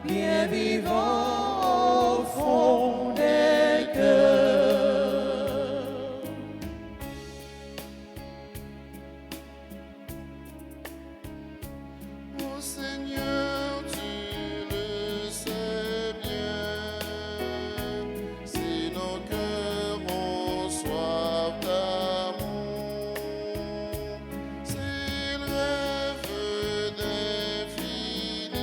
bien vivant au fond des cœurs. Mon Seigneur, tu le sais bien, si nos cœurs ont soif d'amour, s'ils rêvent d'infini,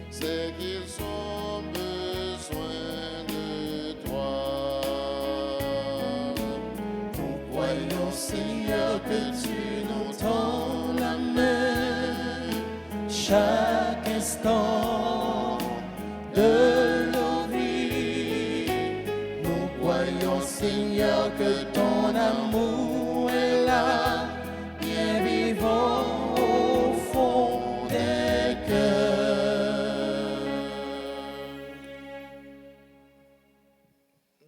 c'est qu'ils ont besoin de toi. Nous croyons, Seigneur, que tu nous tends la main chaque instant de nos vies. Nous croyons, Seigneur, que ton amour est là, bien vivant au fond des cœurs.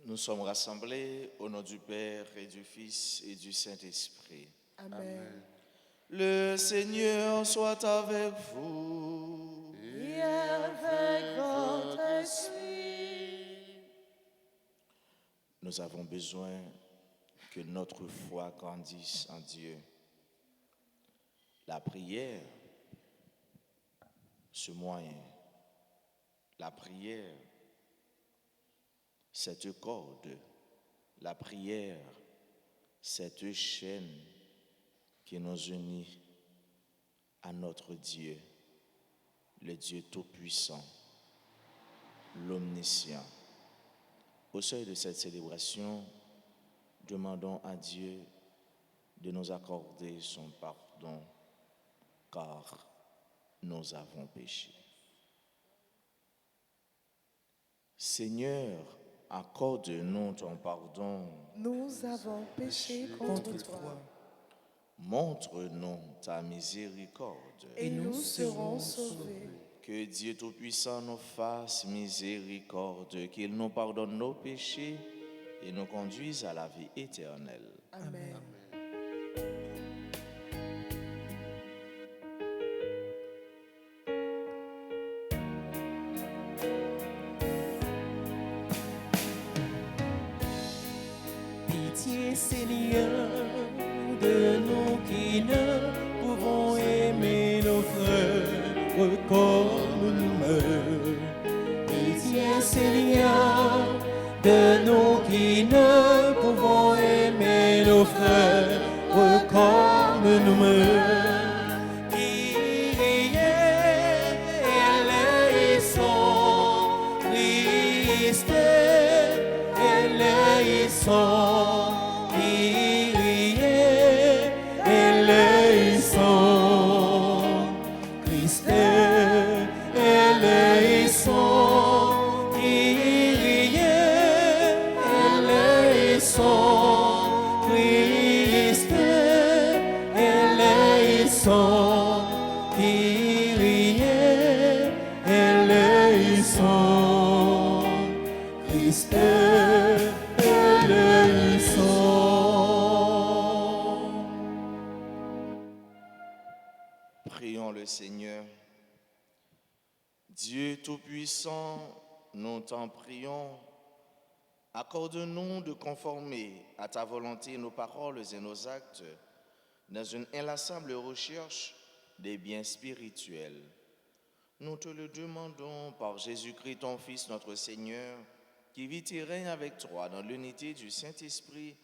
Nous sommes rassemblés au nom du Père et du Fils et du Saint-Esprit. Amen. Le Seigneur soit avec vous. Et avec votre esprit. Nous avons besoin que notre foi grandisse en Dieu. La prière, ce moyen, la prière, cette corde, la prière, cette chaîne qui nous unit à notre Dieu, le Dieu Tout-Puissant, l'Omniscient. Au seuil de cette célébration, demandons à Dieu de nous accorder son pardon, car nous avons péché. Seigneur, accorde-nous ton pardon. Nous avons péché contre toi Montre-nous ta miséricorde. et nous serons sauvés. Que Dieu Tout-Puissant nous fasse miséricorde, qu'il nous pardonne nos péchés et nous conduise à la vie éternelle. Amen. Pitié, Seigneur, de nous qui ne pouvons aimer nos frères comme nous-mêmes. Pitié, Seigneur, de nous qui ne pouvons aimer nos frères comme nous-mêmes. Kyrie eleison, Christ eleison, Kyrie eleison, Christ eleison, Kyrie eleison, Christ eleison, Kyrie eleison, Christ eleison. Prions le Seigneur. Dieu Tout-Puissant, nous t'en prions, accorde-nous de conformer à ta volonté nos paroles et nos actes dans une inlassable recherche des biens spirituels. Nous te le demandons par Jésus-Christ, ton Fils, notre Seigneur, qui vit et règne avec toi dans l'unité du Saint-Esprit,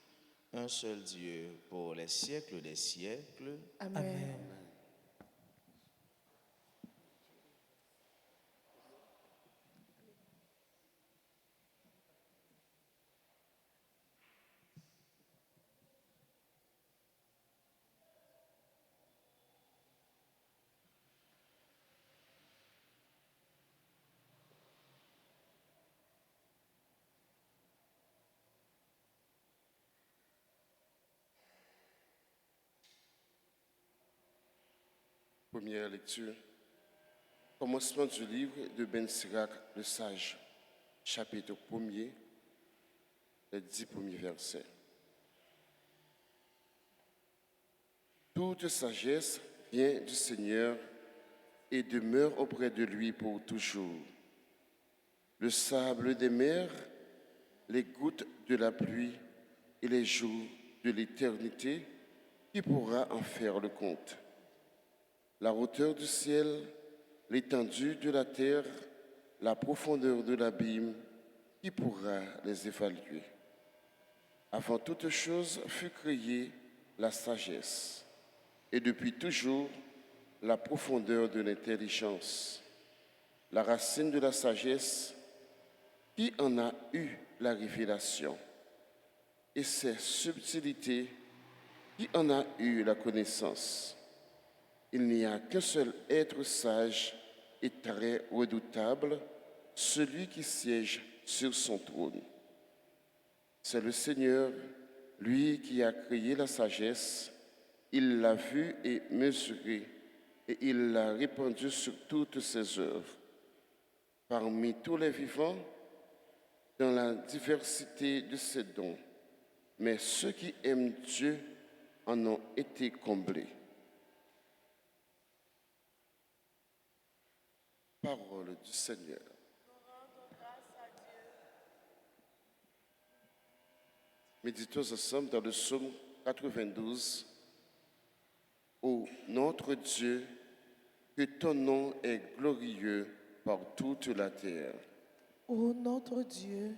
un seul Dieu, pour les siècles des siècles. Amen. Première lecture. Commencement du livre de Ben Sirac, le sage, chapitre 1er, les 10 premiers versets. Toute sagesse vient du Seigneur, et demeure auprès de lui pour toujours. Le sable des mers, les gouttes de la pluie et les jours de l'éternité, qui pourra en faire le compte? La hauteur du ciel, l'étendue de la terre, la profondeur de l'abîme, qui pourra les évaluer? Avant toute chose fut créée la sagesse, et depuis toujours la profondeur de l'intelligence. La racine de la sagesse, qui en a eu la révélation, et ses subtilités, qui en a eu la connaissance? Il n'y a qu'un seul être sage et très redoutable, celui qui siège sur son trône. C'est le Seigneur, lui qui a créé la sagesse. Il l'a vue et mesurée, et il l'a répandue sur toutes ses œuvres. Parmi tous les vivants, dans la diversité de ses dons, mais ceux qui aiment Dieu en ont été comblés. Parole du Seigneur. Méditons ensemble dans le psaume 92. Ô notre Dieu, que ton nom est glorieux par toute la terre. Ô notre Dieu,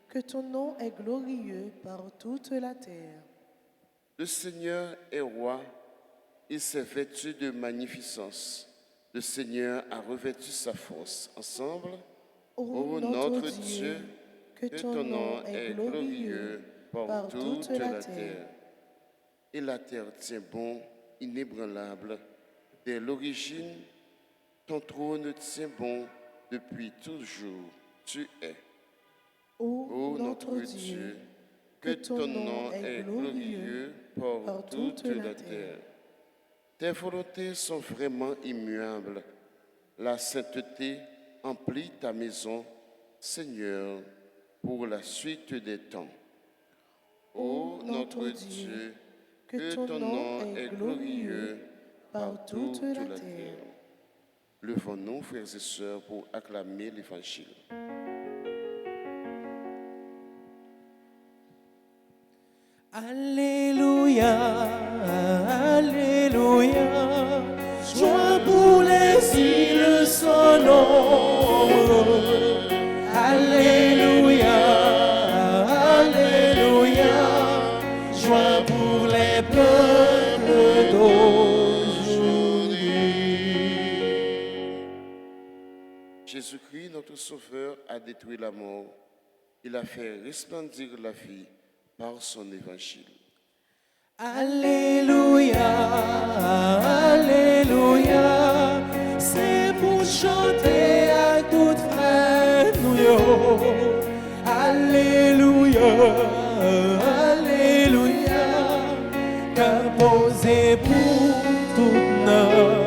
que ton nom est glorieux par toute la terre. Le Seigneur est roi, il s'est vêtu de magnificence. Le Seigneur a revêtu sa force. Ensemble, ô notre Dieu, que ton nom est glorieux par toute la terre. Et la terre tient bon, inébranlable. Dès l'origine, ton trône tient bon depuis toujours. Tu es. Ô notre Dieu, que ton nom est glorieux par toute la terre. Tes volontés sont vraiment immuables. La sainteté emplit ta maison, Seigneur, pour la suite des temps. Ô notre Dieu, que ton nom est glorieux par toute la terre. Levons-nous, frères et sœurs, pour acclamer l'Évangile. Alléluia, Alléluia, joie pour les îles sonores. Alléluia, Alléluia, joie pour les peuples d'aujourd'hui. Jésus-Christ, notre Sauveur, a détruit la mort. Il a fait resplendir la vie par son évangile. Alléluia, Alléluia, c'est pour chanter à toutes frères nous. Alléluia, Alléluia, qu'a posé pour toute nation.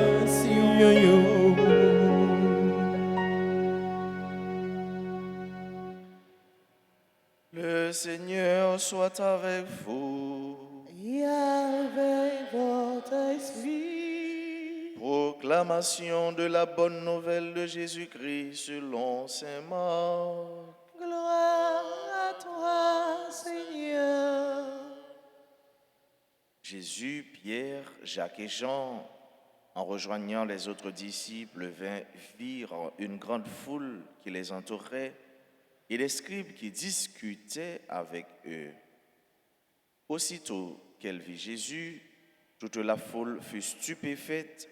Le Seigneur soit avec vous. Et avec votre esprit. Proclamation de la bonne nouvelle de Jésus-Christ selon saint Marc. Gloire à toi, Seigneur. Jésus, Pierre, Jacques et Jean, en rejoignant les autres disciples, virent une grande foule qui les entourait et les scribes qui discutaient avec eux. Aussitôt qu'elle vit Jésus, toute la foule fut stupéfaite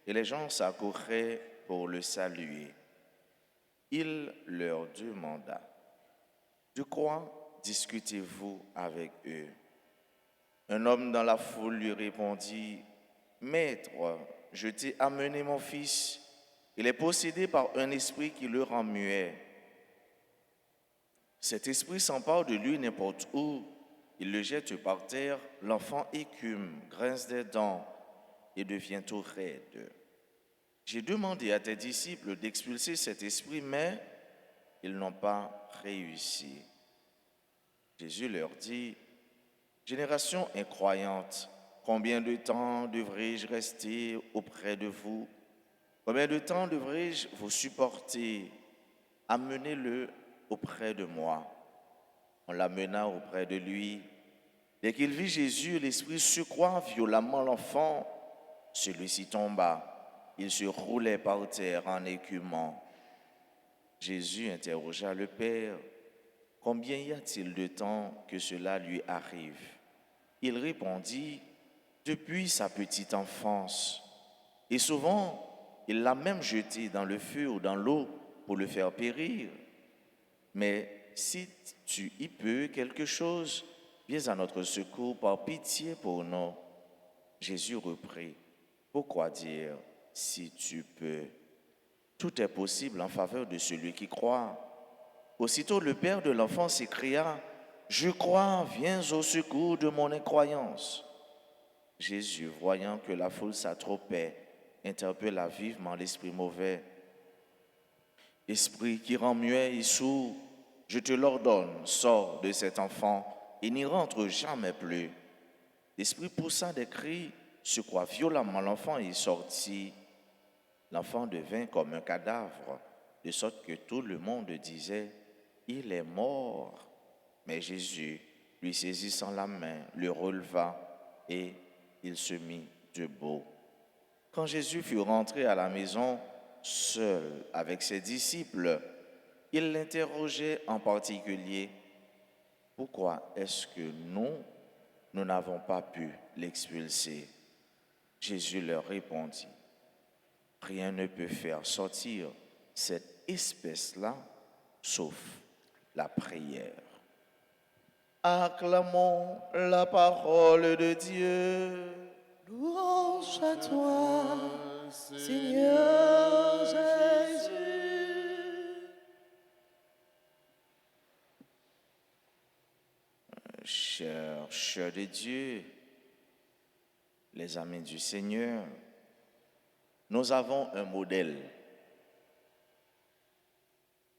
et les gens s'accouraient pour le saluer. Il leur demanda: « De quoi discutez-vous avec eux ?» Un homme dans la foule lui répondit: « Maître, je t'ai amené mon fils. Il est possédé par un esprit qui le rend muet. Cet esprit s'empare de lui n'importe où. Il le jette par terre, l'enfant écume, grince des dents et devient tout raide. J'ai demandé à tes disciples d'expulser cet esprit, mais ils n'ont pas réussi. » Jésus leur dit: « Génération incroyante, combien de temps devrai-je rester auprès de vous? Combien de temps devrais-je vous supporter? Amenez-le auprès de moi. On l'amena auprès de lui. Dès qu'il vit Jésus, l'esprit secoua violemment l'enfant. Celui-ci tomba. Il se roulait par terre en écumant. Jésus interrogea le Père. Combien y a-t-il de temps que cela lui arrive? Il répondit, depuis sa petite enfance. Et souvent, il l'a même jeté dans le feu ou dans l'eau pour le faire périr. Mais si tu y peux quelque chose, viens à notre secours par pitié pour nous. Jésus reprit, pourquoi dire si tu peux? Tout est possible en faveur de celui qui croit. Aussitôt le père de l'enfant s'écria, je crois, viens au secours de mon incroyance. Jésus, voyant que la foule s'attroupait, interpella vivement l'esprit mauvais. Esprit qui rend muet et sourd, je te l'ordonne, sors de cet enfant et n'y rentre jamais plus. L'esprit poussa des cris, secoua violemment l'enfant et sortit. L'enfant devint comme un cadavre, de sorte que tout le monde disait, il est mort. Mais Jésus, lui saisissant la main, le releva et il se mit debout. Quand Jésus fut rentré à la maison, seul avec ses disciples, il l'interrogeait en particulier, « Pourquoi est-ce que nous n'avons pas pu l'expulser ?» Jésus leur répondit, « Rien ne peut faire sortir cette espèce-là, sauf la prière. » Acclamons la parole de Dieu. Louange à toi, Seigneur Jésus. Chers de Dieu, les amis du Seigneur, nous avons un modèle,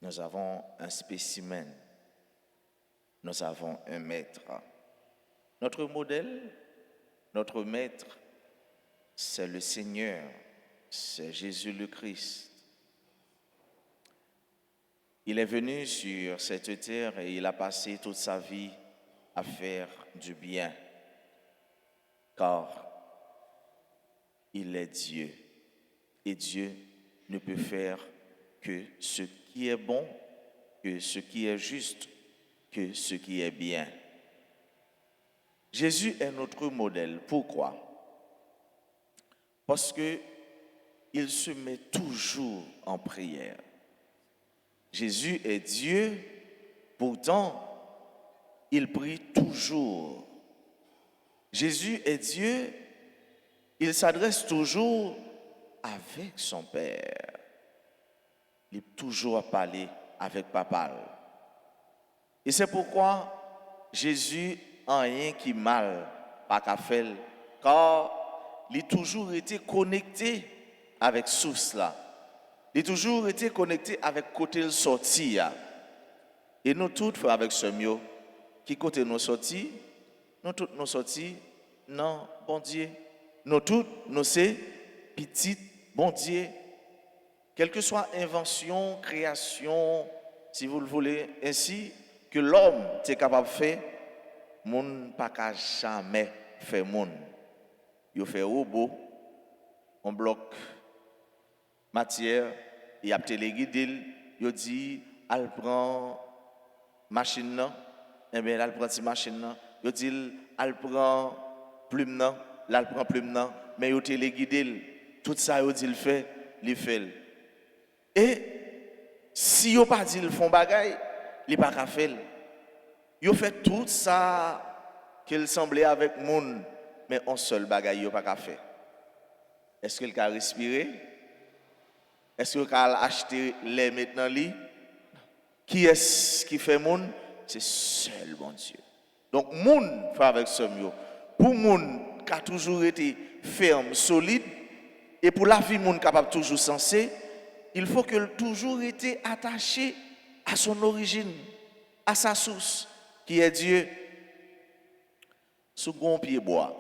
nous avons un spécimen, nous avons un maître. Notre modèle, notre maître, c'est le Seigneur, c'est Jésus le Christ. Il est venu sur cette terre et il a passé toute sa vie à faire du bien, car il est Dieu. Et Dieu ne peut faire que ce qui est bon, que ce qui est juste, que ce qui est bien. Jésus est notre modèle. Pourquoi? Parce qu'il se met toujours en prière. Jésus est Dieu, pourtant, il prie toujours. Jésus est Dieu, il s'adresse toujours avec son Père. Il est toujours à parler avec Papa. Et c'est pourquoi Jésus n'a rien qui mal, pas qu'à faire, car il a toujours été connecté avec source là. Il a toujours été connecté avec côté le sorti. Et nous tous, frères avec ce mieux, qui côté nous sortis, nous tous nous sortis, non, bon Dieu. Nous tous, nous c'est petit, bon Dieu. Quelle que soit invention, création, si vous le voulez, ainsi que l'homme est capable de faire, moun pas qu'à jamais faire moun. Il fait robot, on bloque matière, il a téléguidé, il dit, elle prend machine là, eh bien elle prend cette machine là, il dit, elle prend plume là, elle prend plume là, mais il téléguidé, tout ça il dit, il fait. Et si il pas dit, il font bagaille, il pas qu'à faire. Il fait tout ça qu'il semblait avec moun, mais un seul bagaille, il pas qu'à faire. Est-ce qu'il a respiré? Est-ce qu'il a acheté les maintenant li? Qui est-ce qui fait moun? C'est seul bon Dieu. Donc moun fait avec ce mieux. Pour moun qui a toujours été ferme, solide, et pour la vie moun capable toujours sensé, il faut qu'elle toujours été attaché à son origine, à sa source, qui est Dieu. Sous un pied bois,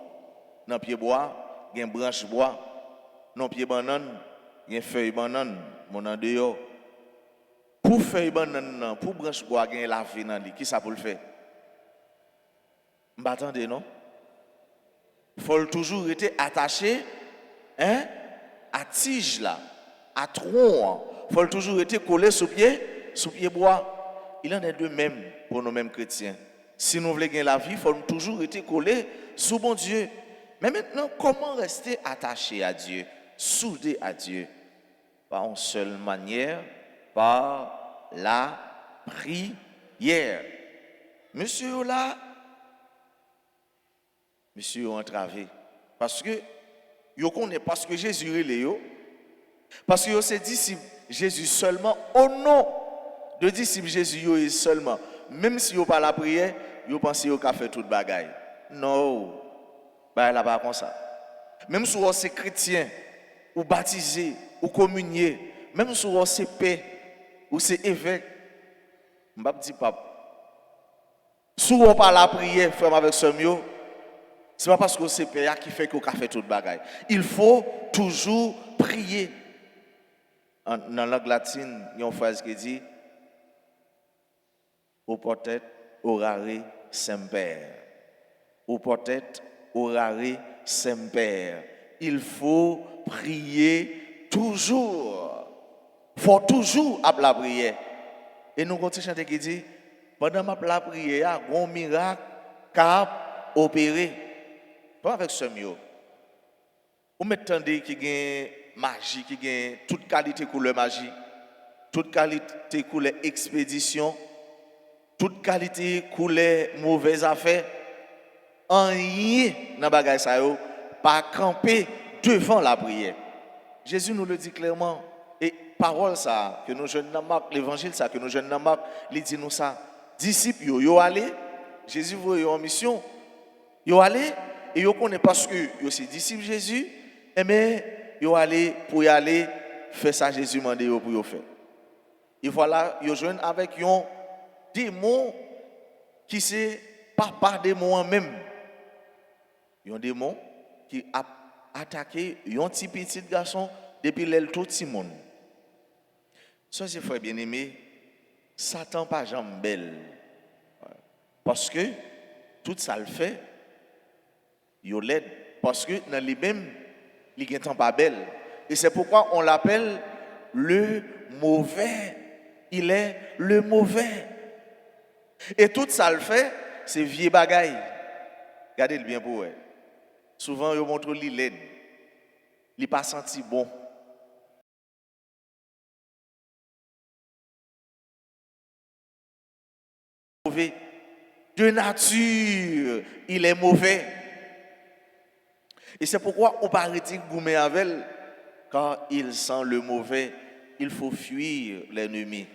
dans pied bois, il y a une branche bois, dans pied banane, il y a feuille banane, mon en dehors. Pour feuille banane, pour branche bois, il y a la vie dans lui. Qui ça pour le faire? M'attendez, non? Il faut toujours être attaché hein, à tige là, à tronc. Il faut toujours être collé sous pied bois. Il en est de même pour nous-mêmes chrétiens. Si nous voulons gagner la vie, il faut toujours être collé sous bon Dieu. Mais maintenant, comment rester attaché à Dieu, soudé à Dieu? Par une seule manière, par la prière. Monsieur là, monsieur entravé. Parce que, vous connaissez, parce que Jésus est Léo, parce que c'est disciple Jésus seulement, au nom de disciple Jésus est seulement. Même si vous pas la prière, vous pensez que vous avez fait toute bagaille. Non, bah là pas comme ça. Même si vous êtes chrétien, ou baptisé, ou communié, même si vous êtes paix, ou c'est évêque, je ne dis pas. Si vous pas la prière, frère avec ce mieux, ce n'est pas parce que c'est paix qui fait que vous avez fait toute bagaille. Il faut toujours prier. Dans la langue latine, il y a une phrase qui dit ou peut-être orare semper. Ou peut-être orare semper. Il faut prier toujours. Il faut toujours appeler la prière. Et nous continuons à chanter qui dit pendant la prière, il y a un miracle qui a opéré. Pas avec ce mieux. Vous m'entendez qu'il y a magie, qui a toute qualité couleur magie, toute qualité couleur expédition, toute qualité couleur mauvaise affaire, en rien dans bagay sa yo, pas camper devant la prière. Jésus nous le dit clairement et parole ça que nous jeunes dans Marc, l'évangile ça que nous jeunes dans Marc, il dit nous ça, disciples yo allez, Jésus vous en mission, yo allez et yo connaît parce que yo c'est disciples Jésus, mais yo allez pour y aller faire ça Jésus mandé pour yo faire. Et voilà, yo joine avec un démon qui c'est papa démon même. Un démon qui a attaqué un petit garçon depuis l'aile tout petit monde. Ça c'est frère bien-aimé, Satan pas jambe belle. Parce que tout ça le fait yo l'aide parce que dans lui-même il n'est pas belle. Et c'est pourquoi on l'appelle le mauvais. Il est le mauvais. Et tout ça le fait, c'est vieux bagaille. Regardez le bien pour vous. Souvent, il montre qu'il l'aide. Il n'est pas senti bon. Mauvais. De nature, il est mauvais. Et c'est pourquoi on parle de goumer avec quand il sent le mauvais, il faut fuir l'ennemi.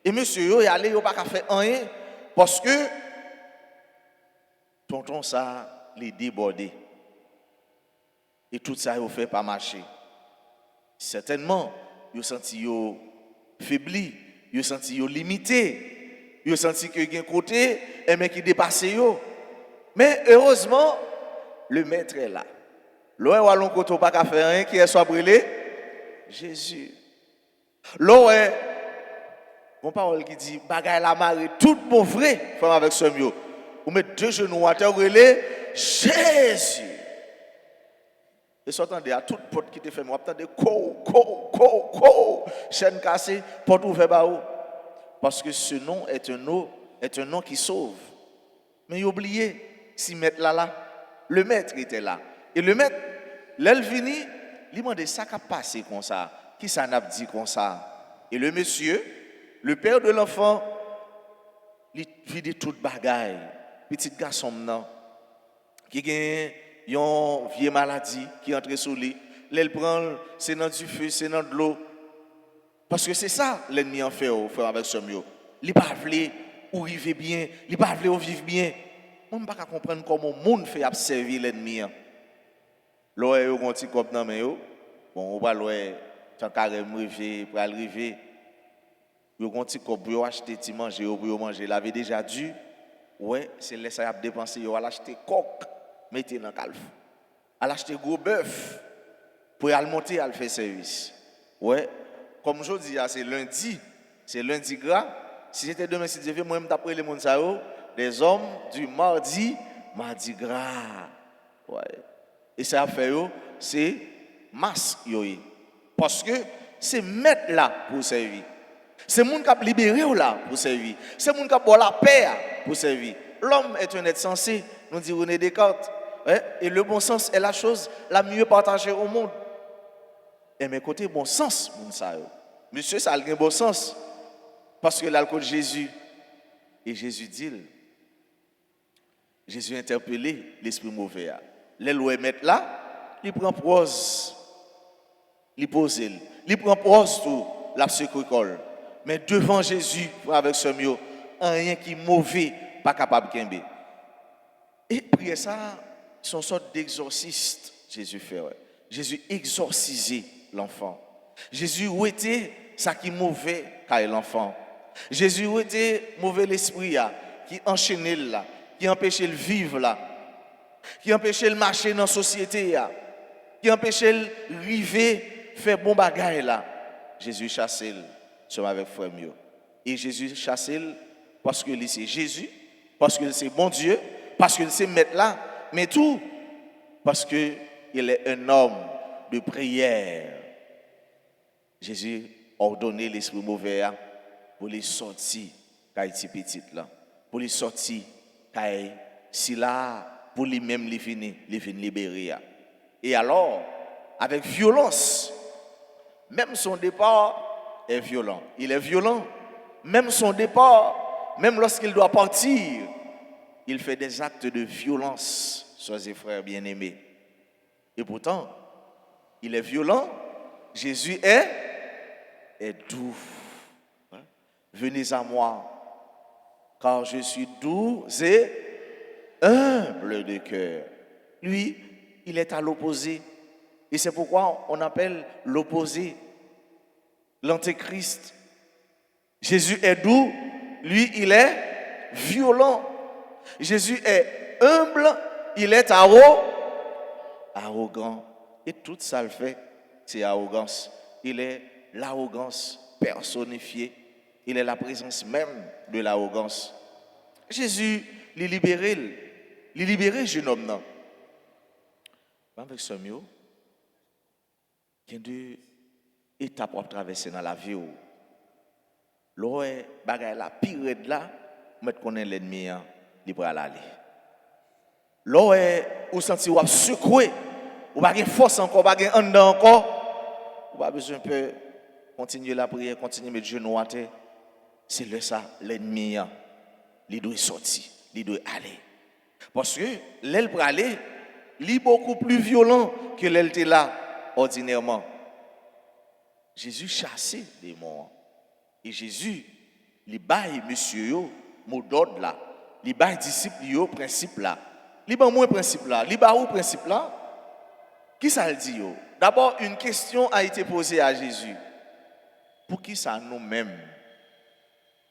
Et monsieur, il allait, il n'a pas fait rien parce que tonton ça, les débordé. Et tout ça, il fait pas marcher. Certainement, il senti faibli, il senti limité, il senti que y a un côté, un mec qui dépasse. Mais heureusement, le maître est là. L'eau est à l'on côté pas qu'à faire rien qui est soit brûlé Jésus. L'eau est mon parole qui dit bagaille la marée tout bon vrai femme avec ce mieux. Vous mettez deux genoux à terre brûlé Jésus. Et s'entendez à toute porte qui te fait moi attendez chaîne cassée porte ouverte ba ou parce que ce nom est un nom qui sauve. Mais oubliez si maître là le maître était là. Et le maître, l'elle vini, il m'a dit ça qui a passé comme ça. Qui ça n'a dit comme ça? Et le monsieur, le père de l'enfant, il vide toute bagaille. Petit garçon maintenant, qui a une vieille maladie, qui entre sous lui. L'elle prend, c'est dans du feu, c'est dans de l'eau. Parce que c'est ça l'ennemi en fait, au frère avec ce mieux. Il ne pas voulu ou vivre bien, il ne pas voulu vivre bien. On ne peut pas comprendre comment le monde fait servir l'ennemi. L'eau est un petit cop dans men bon on va l'eau tant carême river pour arriver yo un petit cop pour acheter ti manger pour manger l'avait déjà dû ouais c'est laisser à dépenser yo aller acheter coq mettre dans calf aller acheter gros bœuf pour aller monter aller faire service Ouais, comme je dis, c'est lundi gras. Si c'était demain, si Dieu veut, moi-même d'après les monde ça, des hommes du mardi gras. Ouais. Et ça a fait, c'est masque, parce que c'est mettre là pour servir. C'est le monde qui a libéré là pour servir. C'est le monde qui a pour la paix pour servir. L'homme est un être sensé, nous dit René Descartes. Ouais? Et le bon sens est la chose la mieux partagée au monde. Et mes côtés bon sens, monsieur, ça a un bon sens. Parce que l'alcool Jésus, et Jésus dit, Jésus interpellé l'esprit mauvais. Les lois mettent là, il prend prose, il pose, il prend prose tout, la psychocole. Mais devant Jésus, avec ce mieux, rien qui est mauvais, pas capable de kembe. Et puis ça, son sorte d'exorciste, Jésus fait. Ouais. Jésus exorcisait l'enfant. Jésus était ça qui est mauvais car l'enfant. Jésus était mauvais l'esprit qui enchaînait là, qui empêchait le vivre là, qui empêchait le marcher dans la société qui empêchait le river faire bon bagaille là. Jésus chassait le avec frère mieux. Et Jésus chassait parce que c'est Jésus, parce que c'est bon Dieu, parce que c'est mettre là, mais tout parce que il est un homme de prière. Jésus ordonnait l'esprit mauvais pour les sortir quand il était petit là, pour les sortir quand si là pour lui-même les finir libérer. Et alors avec violence, même son départ est violent. Il est violent, même son départ, même lorsqu'il doit partir, il fait des actes de violence, soeurs et frères bien-aimés. Et pourtant, il est violent. Jésus est doux. Venez à moi, car je suis doux et humble de cœur. Lui, il est à l'opposé. Et c'est pourquoi on appelle l'opposé l'antéchrist. Jésus est doux, lui, il est violent. Jésus est humble, il est arrogant. Et tout ça le fait, c'est arrogance. Il est l'arrogance personnifiée. Il est la présence même de l'arrogance. Jésus, il libérait jeune homme. Non? Avec ce mieux, il y a deux étapes à traverser dans la vie. L'autre bagaille la pire de là, mettre connaître l'ennemi, il va aller. L'autre ou senti ou secoué, ou pas de force encore, pas de en encore, ou pas besoin de continuer la prière, continuer à mettre genoux à terre. C'est là ça, l'ennemi, il doit sortir, il doit aller. Parce que l'aile pour aller, il est beaucoup plus violent que l'aile était là ordinairement. Jésus chassait des démons. Et Jésus, il baille monsieur, mot d'ordre là. Il baille disciple, principe là. Il baille moins principe là. Il baille où principe là? Qui ça le dit? D'abord, une question a été posée à Jésus. Pour qui ça nous-mêmes,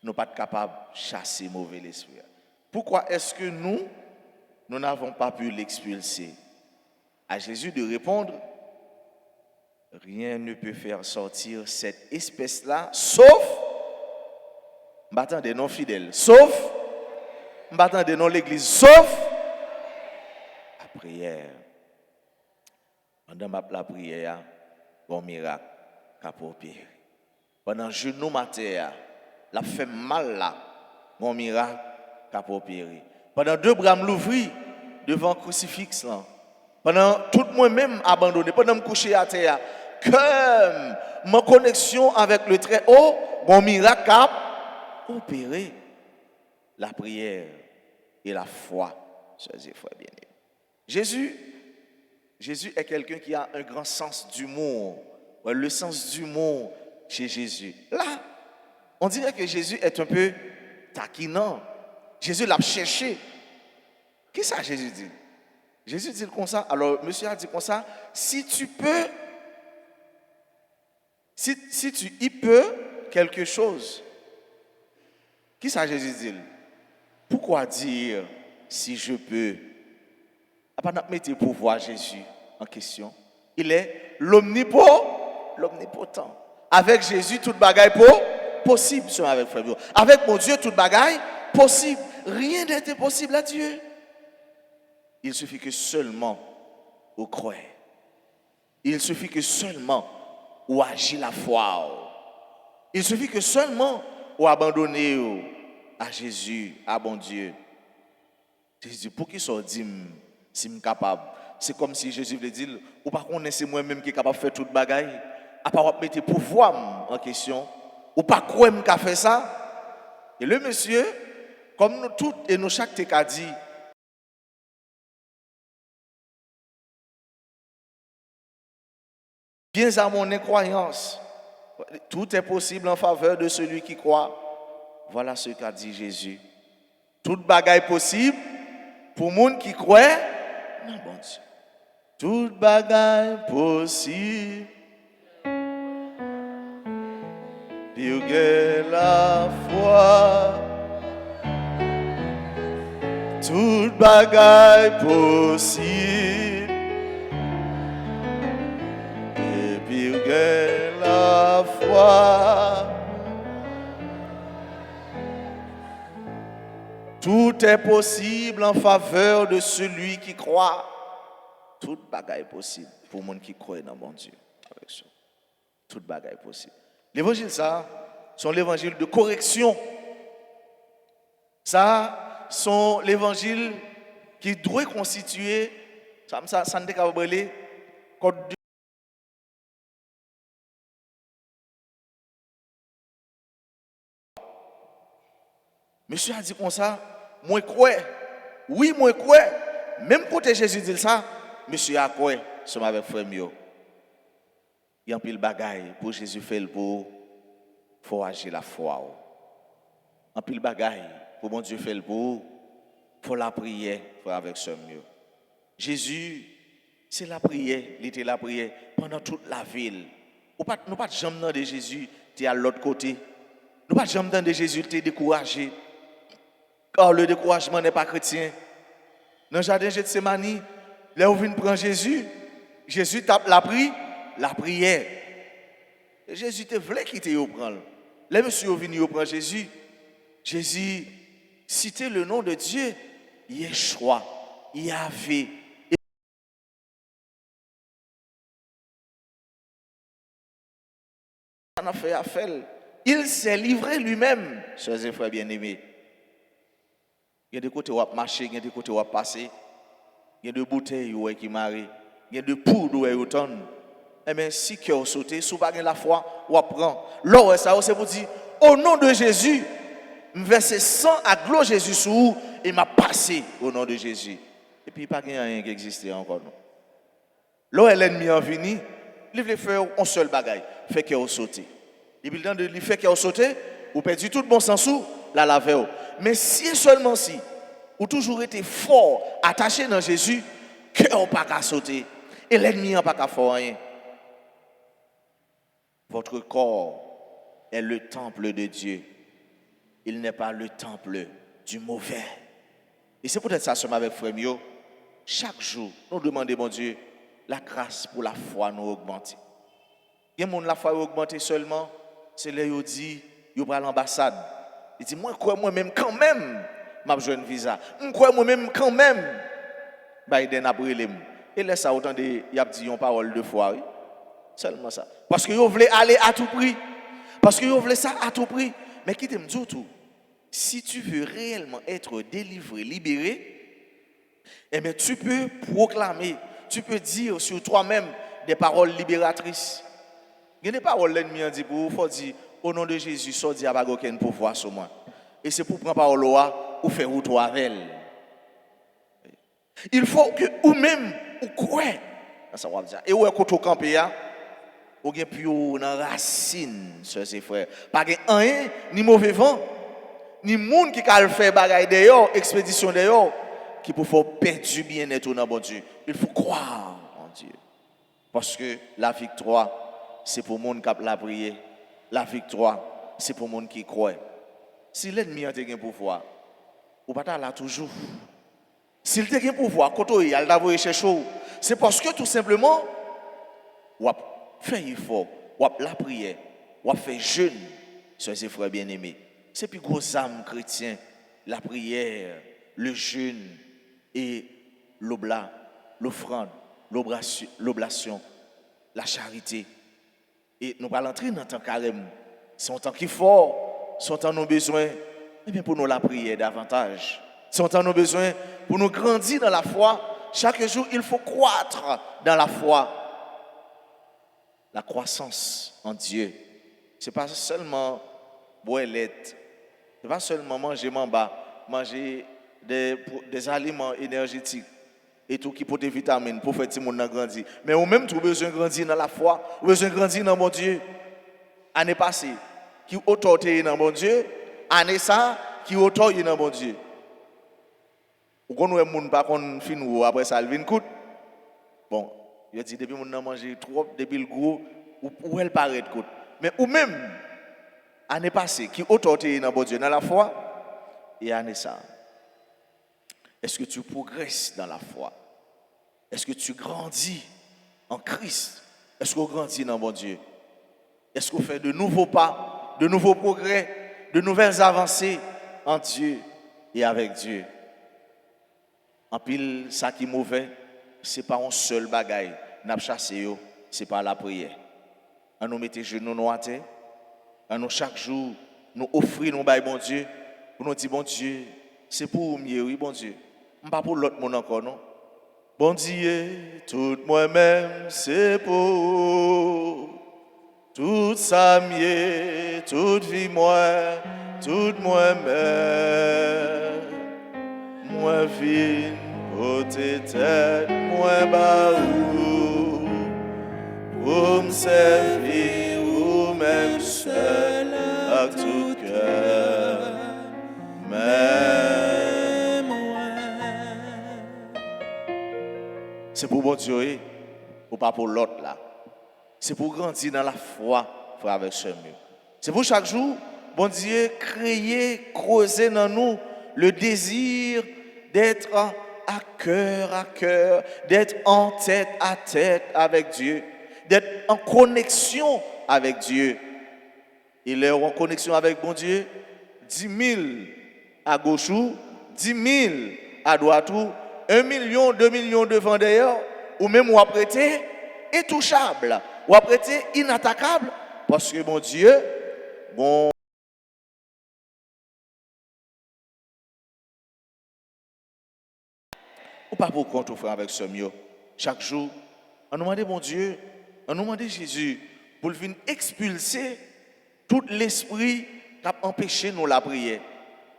nous ne sommes pas capables de chasser mauvais l'esprit? Pourquoi est-ce que nous n'avons pas pu l'expulser? À Jésus de répondre, rien ne peut faire sortir cette espèce-là, sauf, m'attends des non-fidèles, sauf, m'attends des non-l'église, sauf la prière. Pendant la prière, bon miracle, capopé. Pendant genou matin, la fait mal là, bon miracle, capopé. Pendant deux bras l'ouvrir devant le crucifix là. Pendant tout moi-même abandonné, pendant me coucher à terre, comme ma connexion avec le très haut, mon miracle a opéré la prière et la foi, chers et frères bien-aimés. Jésus est quelqu'un qui a un grand sens d'humour. Le sens d'humour chez Jésus. Là, on dirait que Jésus est un peu taquinant. Jésus l'a cherché. Qu'est-ce que ça Jésus dit? Jésus dit comme ça. Alors, monsieur a dit comme ça. Si tu peux, si tu y peux quelque chose, qu'est-ce que Jésus dit? Pourquoi dire si je peux? Après, nous mettons pouvoir Jésus en question. Il est l'omnipotent. l'omnipotent. Avec Jésus, toute bagaille possible, c'est avec frère. Avec mon Dieu, toute bagaille possible. Rien n'est impossible à Dieu. Il suffit que seulement vous croyez. Il suffit que seulement vous agissez la foi. Il suffit que seulement vous abandonnez à Jésus, à bon Dieu. Jésus, pour qu'il soit dit, si je suis capable, c'est comme si Jésus voulait dire, ou pas qu'on c'est moi-même qui est capable de faire toute bagaille, à part mettre pouvoir en question, ou pas quoi me qu'a fait ça. Et le monsieur, comme nous tous et nous chaque t'es dit, viens à mon incroyance. Tout est possible en faveur de celui qui croit. Voilà ce qu'a dit Jésus. Toute bagaille possible pour le monde qui croit. Non, bon Dieu. Toute bagaille possible. Pour que la foi. Toute bagaille possible. Et pour que la foi. Tout est possible en faveur de celui qui croit. Toute bagaille est possible pour le monde qui croit dans mon Dieu. Avec ça. Toute bagaille est possible. L'évangile, ça, sont l'évangile de correction. Ça, sont l'évangile qui doit constituer, ça ne peut pas brûler, code de Monsieur a dit comme ça, moi crois. Oui, moi crois. Même quand Jésus dit ça, monsieur a croit, c'est avec frère mio. Il y a un pile bagaille pour Jésus faire pour faut agir la foi. Un pile bagaille pour mon Dieu faire pour faut la prière pour avec ce mieux. Jésus c'est la prière, il était la prière pendant toute la ville. Nous pas jamais de Jésus, tu es à l'autre côté. Nous pas jamais de Jésus, tu es découragé. Car le découragement n'est pas chrétien. Dans le jardin de Gethsémani, là où vient prendre Jésus, Jésus tape la prière. Et Jésus te voulait quitter au prendre. Là, monsieur est venu prendre Jésus. Jésus citait le nom de Dieu, Yeshua, Yahvé. Il s'est livré lui-même, chers et frères bien-aimés. Il y a des côtés où on marcher, il y a des côtés où on passer, il y a des bouteilles où qui marient, il y a des poudres où on tonne. Eh bien, si cœur sauté, si vous n'avez pas la foi, on prend. Là, ça, c'est pour dire, au nom de Jésus, je verse sang à gloire Jésus sur vous et m'a passé au nom de Jésus. Et puis, il n'y a pas rien qui existe encore. Là, l'ennemi est venu, il veut faire un seul bagaille, fait cœur sauté. Et puis, le temps de lui faire cœur sauté, vous perdez tout bon sens sous la laver. Mais si et seulement si, vous toujours été fort, attaché dans Jésus, cœur n'a pas qu'à sauter. Et l'ennemi n'a pas qu'à faire rien. Votre corps est le temple de Dieu. Il n'est pas le temple du mauvais. Et c'est peut-être ça, avec frère Mio. Chaque jour, nous demandons, mon Dieu, la grâce pour la foi nous augmenter. Il y a des gens la foi augmenter seulement, c'est là où dit, ils prennent l'ambassade. Il dit, moi, moi-même, quand même, je besoin de visa. Je crois moi-même, quand même, Biden a brûlé. Et là, ça, autant de, il a dit une parole de foi. Oui? Seulement ça. Parce que vous voulez aller à tout prix. Parce que vous voulez ça à tout prix. Mais qui t'aime dire tout? Si tu veux réellement être délivré, libéré, eh bien, tu peux proclamer, tu peux dire sur toi-même des paroles libératrices. Il y a des paroles l'ennemi a dit pour vous, il faut dire, au nom de Jésus, sorti n'y a pas aucun pouvoir sur moi. Et c'est pour prendre parole ou faire route avec elle. Il faut que vous-même, vous croyez. Ça va dire. Et où est-ce que vous campez? Ou bien plus dans racine, soeurs et frères. Pas rien, ni mauvais vent, ni monde qui a fait bagaille d'ailleurs, expédition d'ailleurs, qui peut faire perdre du bien-être dans bon Dieu. Il faut croire en Dieu. Parce que la victoire, c'est pour le monde qui a la prière. La victoire, c'est pour le monde qui croit. Si l'ennemi a un pouvoir, ou pas là toujours. S'il a un pouvoir, quand il a chercher, c'est parce que tout simplement, ou fait effort ou la prière, ou fait jeûne, soeurs et frères bien-aimés. C'est plus gros âme chrétien, la prière, le jeûne et l'oblat, l'offrande, l'oblation, la charité. Et nous allons entrer dans le temps carême. C'est un temps qui est fort, c'est un temps nous besoin, eh bien pour nous la prière davantage. C'est un temps nous besoin pour nous grandir dans la foi. Chaque jour, il faut croître dans la foi. La croissance en Dieu, ce n'est pas seulement boire lait, ce n'est pas seulement manger mamba, manger des aliments énergétiques et tout qui peut des vitamines pour faire que le monde grandir. Mais ou même, tu as besoin de grandir dans la foi, tu as besoin de grandir dans mon Dieu. Année passée, qui autorité dans mon Dieu, année ça, qui autorité dans mon Dieu. Ou qu'on ne monde pas qu'on fin ou après ça, il vient coûte. Bon, il dit depuis mon manger trop, depuis le gros, ou elle paraît coûte. Mais ou même, année passée, qui autorité dans mon Dieu, dans la foi, et année ça. Est-ce que tu progresses dans la foi? Est-ce que tu grandis en Christ? Est-ce qu'on grandit dans mon Dieu? Est-ce qu'on fait de nouveaux pas, de nouveaux progrès, de nouvelles avancées en Dieu et avec Dieu? En pile, ça qui est mauvais, ce n'est pas un seul bagaille. N'a chassé, ce n'est pas la prière. On nous mettre genoux à terre, on nous chaque jour, nous offrir nous bon Dieu, pour nous dire, bon Dieu, c'est pour mieux, oui, bon Dieu. Pas pour l'autre monde encore, non? Bon Dieu, tout moi-même, c'est pour tout ça mieux, toute vie moi, tout moi-même, moi vie, côté tête, moi baou, pour me servir ou même seul, à tout cœur, c'est pour bon Dieu, ou pas pour l'autre là. C'est pour grandir dans la foi, frère avec ce mieux. C'est pour chaque jour, bon Dieu, créer, creuser dans nous le désir d'être à cœur, d'être en tête à tête avec Dieu, d'être en connexion avec Dieu. Il est en connexion avec bon Dieu, 10 000 à gauche, 10 000 à droite, 1 million, 2 millions devant d'ailleurs, ou même ou apprêté intouchable, ou apprêté inattaquable, parce que mon Dieu, bon. Ou pas pour compte, frère, avec ce mieux. Chaque jour, on nous demande, mon Dieu, on nous demande Jésus, pour venir expulser tout l'esprit qui a empêché nous la prière.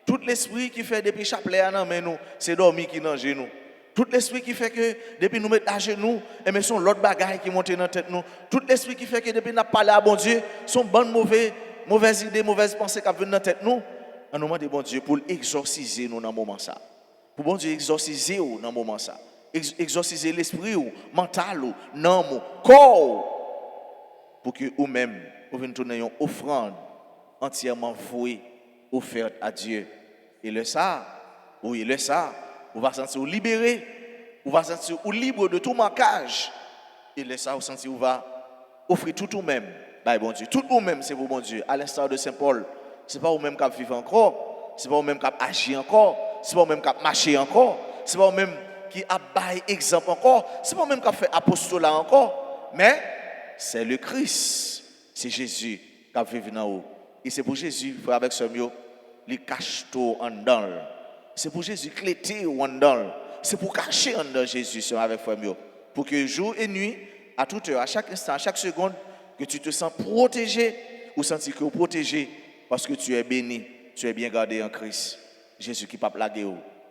Tout l'esprit qui fait depuis chapelet à nous, c'est dormir qui dans nous. Tout l'esprit qui fait que depuis nous mettre à genoux, et mais son l'autre bagaille qui monte dans la tête nous. Tout l'esprit qui fait que depuis nous parlé à bon Dieu, son bonne mauvaise idée, mauvaise pensée qui viennent dans la tête nous. On nous demande bon Dieu pour exorciser nous dans ce moment ça. Pour bon Dieu exorciser nous dans ce moment ça. Exorciser l'esprit ou mental ou non corps pour que vous-même vous venez tourner une offrande entièrement vouée, offerte à Dieu. Et le ça, oui, le ça, vous va sentir vous libéré, vous va sentir vous libre de tout marquage. Et le ça, vous sentir vous va offrir tout vous-même. Bah bon Dieu, tout vous-même c'est vous bon Dieu. À l'instar de Saint Paul, c'est pas vous-même qui vivez encore, c'est pas vous-même qui agir encore, c'est pas vous-même qui marcher encore, c'est pas vous-même qui a bail exemple encore, c'est pas vous-même qui fait apostolat encore, mais c'est le Christ, c'est Jésus qui vit dans vous. Et c'est pour Jésus, frère avec ce mieux, il cache tout en dedans. C'est pour Jésus qui l'était en dedans. C'est pour cacher en dedans Jésus, avec frère mieux. Pour que jour et nuit, à toute heure, à chaque instant, à chaque seconde, que tu te sens protégé ou sentir que tu es protégé parce que tu es béni, tu es bien gardé en Christ. Jésus qui ne peut pas plaguer,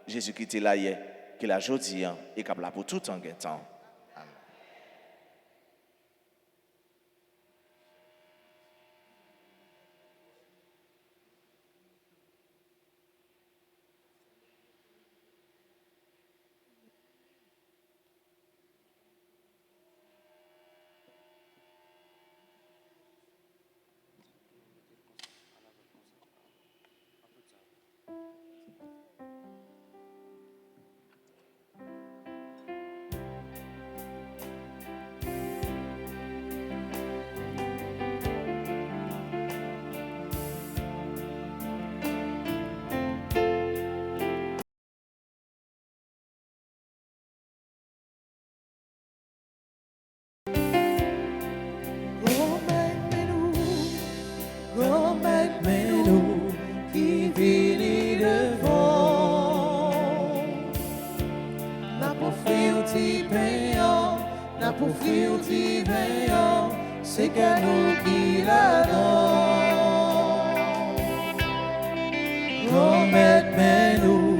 Jésus qui était là hier, qui est là aujourd'hui et qui est là pour tout en temps. c'est que nous qui l'adorons. Remettez-nous,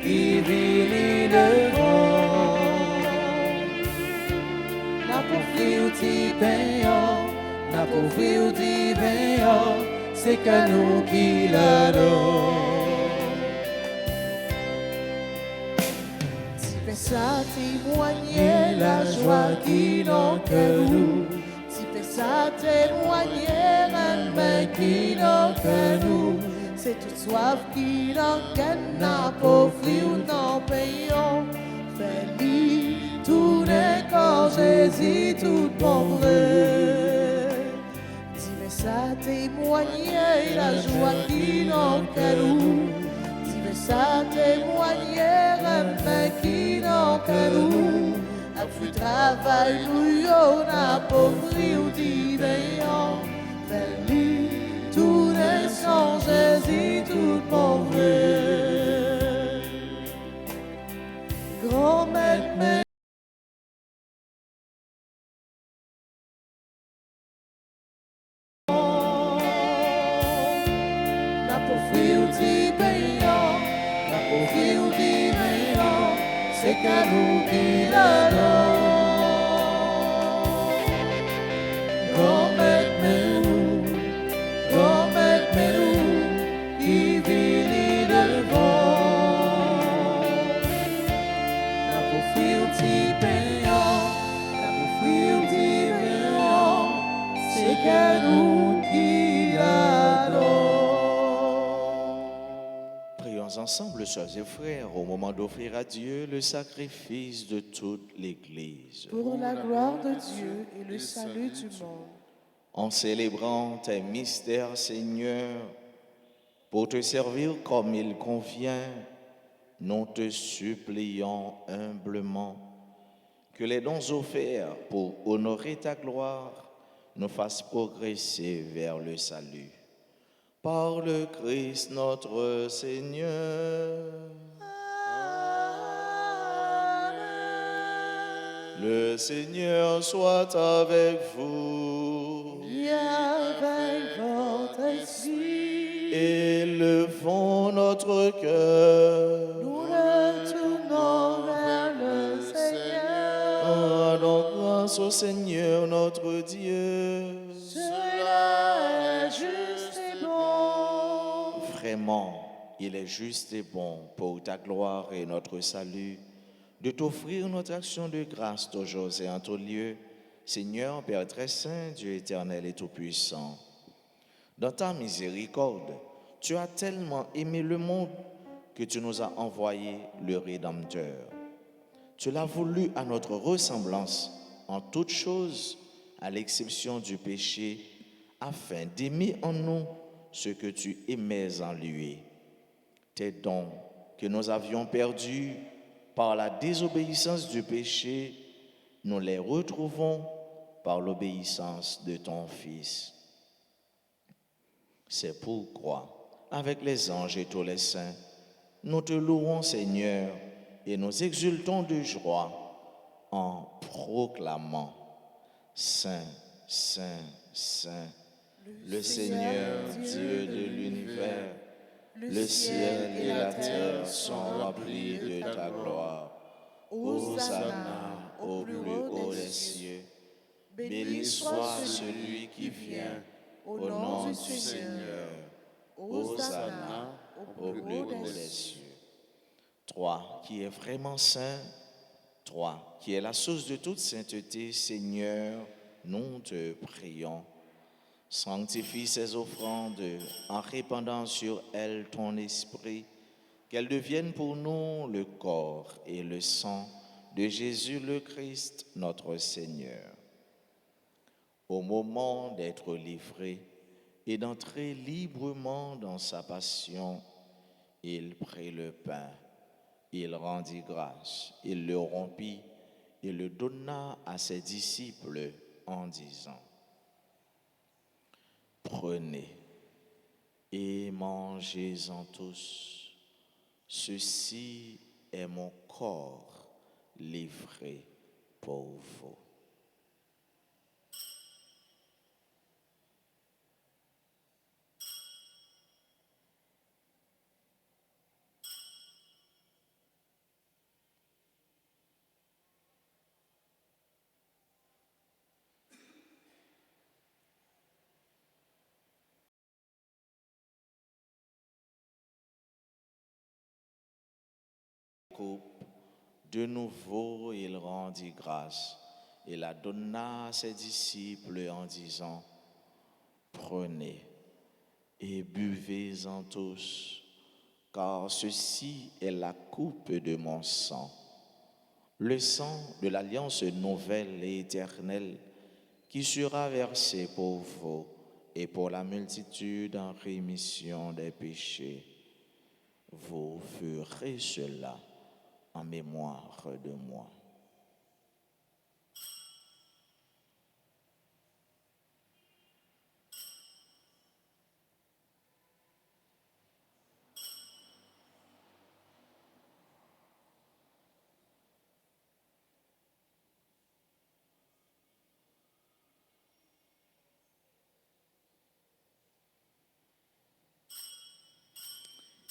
qui vit devant. N'a pour ou ti n'a pour ou ti c'est que nous qui l'adorons. Tu fais ça témoigner la joie qui n'en que nous. Tu fais ça témoigner la main qui n'en que nous. C'est toute soif qui n'en qu'elle n'a pas offert ou n'en payons. Fais-lui tout le corps Jésus, tout bon vrai. Tu fais ça témoigner la joie qui n'en que nous. Ça témoigner un main qui n'en que nous. A pu travail nous on a pauvri ou divin. Fais-lui tout le sang Jésus tout bon vrai. Grand maître. La pauvri ou divin. C'est qu'à nous qui l'adorons. Remettez-nous, qui vit devant. La pauvre ou divin, c'est qu'à nous qui l'adorons. Prions ensemble, sœurs et frères, au moment d'offrir à Dieu le sacrifice de toute l'Église. Pour la gloire de Dieu et le salut du monde. En célébrant tes mystères, Seigneur, pour te servir comme il convient, nous te supplions humblement que les dons offerts pour honorer ta gloire nous fassent progresser vers le salut. Par le Christ notre Seigneur. Amen. Le Seigneur soit avec vous. Et avec votre esprit. Élevons notre cœur. Nous le tournons vers le Seigneur. Rendons grâce au Seigneur notre Dieu. Cela est juste et bon. Vraiment, il est juste et bon pour ta gloire et notre salut de t'offrir notre action de grâce toujours et en tout lieu, Seigneur, Père très saint, Dieu éternel et tout-puissant. Dans ta miséricorde, tu as tellement aimé le monde que tu nous as envoyé le Rédempteur. Tu l'as voulu à notre ressemblance en toutes choses, à l'exception du péché, afin d'aimer en nous ce que tu aimais en lui. Tes dons que nous avions perdus par la désobéissance du péché, nous les retrouvons par l'obéissance de ton Fils. C'est pourquoi, avec les anges et tous les saints, nous te louons, Seigneur, et nous exultons de joie en proclamant Saint, Saint, Saint, le Seigneur Dieu de l'univers. Le ciel et la terre sont remplis de ta gloire. Hosanna au plus haut des cieux. Béni soit celui qui vient au nom du Seigneur. Hosanna au plus haut des cieux. Toi qui es vraiment saint, toi qui es la source de toute sainteté, Seigneur, nous te prions. Sanctifie ces offrandes en répandant sur elles ton esprit, qu'elles deviennent pour nous le corps et le sang de Jésus le Christ, notre Seigneur. Au moment d'être livré et d'entrer librement dans sa passion, il prit le pain, il rendit grâce, il le rompit et le donna à ses disciples en disant: Prenez et mangez-en tous. Ceci est mon corps livré pour vous. coupe. De nouveau, il rendit grâce et la donna à ses disciples en disant, prenez et buvez-en tous, car ceci est la coupe de mon sang, le sang de l'alliance nouvelle et éternelle qui sera versé pour vous et pour la multitude en rémission des péchés. Vous ferez cela en mémoire de moi.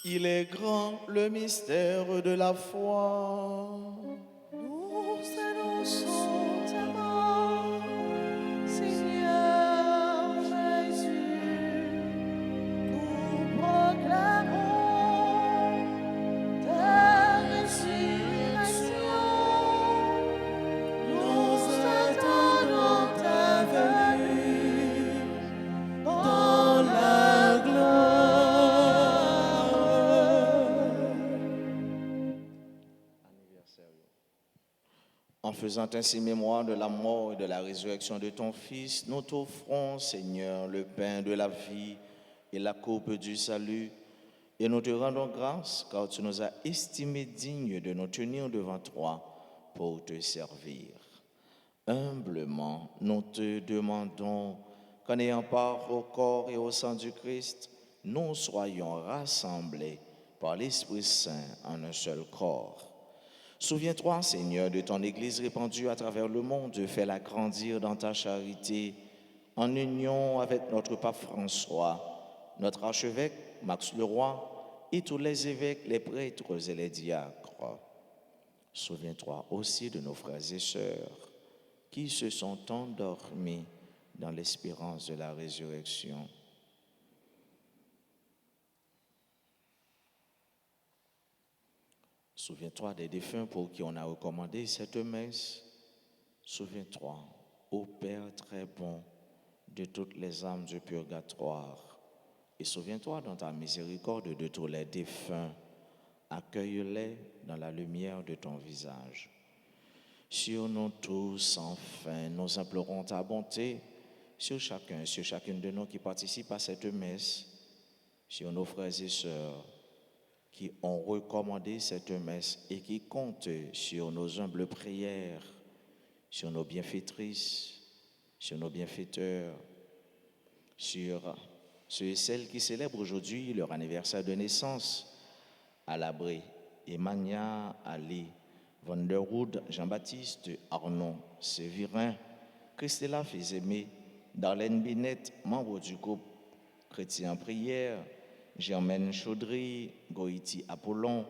Il est grand le mystère de la foi. Nous annonçons ta mort, Seigneur Jésus. Nous proclamons ta résurrection. Nous attendons ta venue dans la gloire. En faisant ainsi mémoire de la mort et de la résurrection de ton Fils, nous t'offrons, Seigneur, le pain de la vie et la coupe du salut. Et nous te rendons grâce car tu nous as estimés dignes de nous tenir devant toi pour te servir. Humblement, nous te demandons qu'en ayant part au corps et au sang du Christ, nous soyons rassemblés par l'Esprit Saint en un seul corps. Souviens-toi, Seigneur, de ton Église répandue à travers le monde, fais-la grandir dans ta charité, en union avec notre pape François, notre archevêque Max Leroy et tous les évêques, les prêtres et les diacres. Souviens-toi aussi de nos frères et sœurs qui se sont endormis dans l'espérance de la résurrection. Souviens-toi des défunts pour qui on a recommandé cette messe. Souviens-toi, ô Père très bon, de toutes les âmes du purgatoire. Et souviens-toi dans ta miséricorde de tous les défunts. Accueille-les dans la lumière de ton visage. Sur nous tous, enfin, nous implorons ta bonté sur chacune de nous qui participent à cette messe, sur nos frères et sœurs qui ont recommandé cette messe et qui comptent sur nos humbles prières, sur nos bienfaitrices, sur nos bienfaiteurs, sur ceux et celles qui célèbrent aujourd'hui leur anniversaire de naissance, à l'abri, Emmanuel, Ali, Vanderwood, Jean-Baptiste, Arnaud, Séverin, Christella Fils-Aimé, Darlene Binet, membre du groupe Chrétien Prière, Germaine Chaudry, Goïti Apollon,